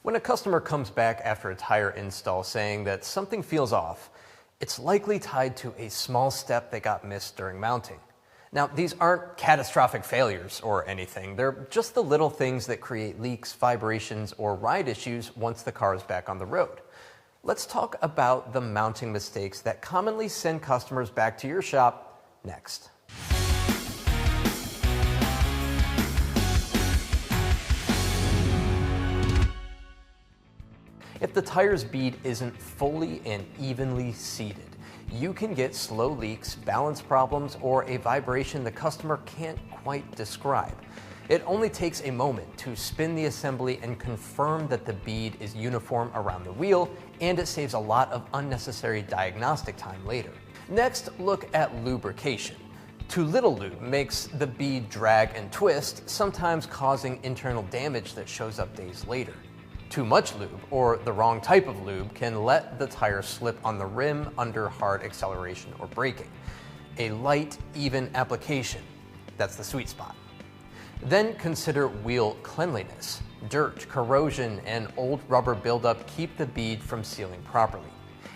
When a customer comes back after a tire install saying that something feels off, it's likely tied to a small step that got missed during mounting. Now, these aren't catastrophic failures or anything. They're just the little things that create leaks, vibrations, or ride issues once the car is back on the road. Let's talk about the mounting mistakes that commonly send customers back to your shop next. If the tire's bead isn't fully and evenly seated, you can get slow leaks, balance problems, or a vibration the customer can't quite describe. It only takes a moment to spin the assembly and confirm that the bead is uniform around the wheel, and it saves a lot of unnecessary diagnostic time later. Next, look at lubrication. Too little lube makes the bead drag and twist, sometimes causing internal damage that shows up days later. Too much lube, or the wrong type of lube, can let the tire slip on the rim under hard acceleration or braking. A light, even application, that's the sweet spot. Then consider wheel cleanliness. Dirt, corrosion, and old rubber buildup keep the bead from sealing properly.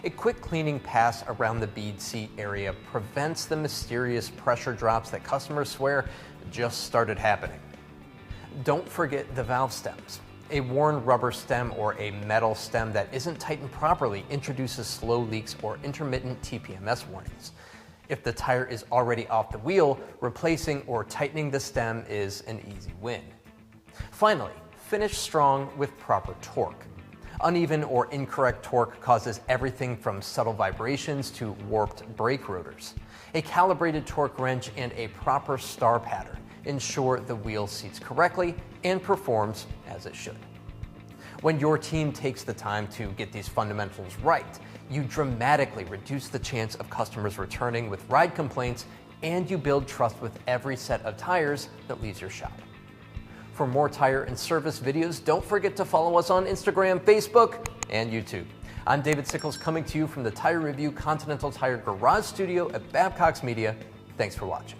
A quick cleaning pass around the bead seat area prevents the mysterious pressure drops that customers swear just started happening. Don't forget the valve stems. A worn rubber stem or a metal stem that isn't tightened properly introduces slow leaks or intermittent TPMS warnings. If the tire is already off the wheel, replacing or tightening the stem is an easy win. Finally, finish strong with proper torque. Uneven or incorrect torque causes everything from subtle vibrations to warped brake rotors. A calibrated torque wrench and a proper star pattern ensure the wheel seats correctly and performs as it should. When your team takes the time to get these fundamentals right, you dramatically reduce the chance of customers returning with ride complaints, and you build trust with every set of tires that leaves your shop. For more tire and service videos, don't forget to follow us on Instagram, Facebook, and YouTube. I'm David Sickles, coming to you from the Tire Review Continental Tire Garage Studio at Babcox Media. Thanks for watching.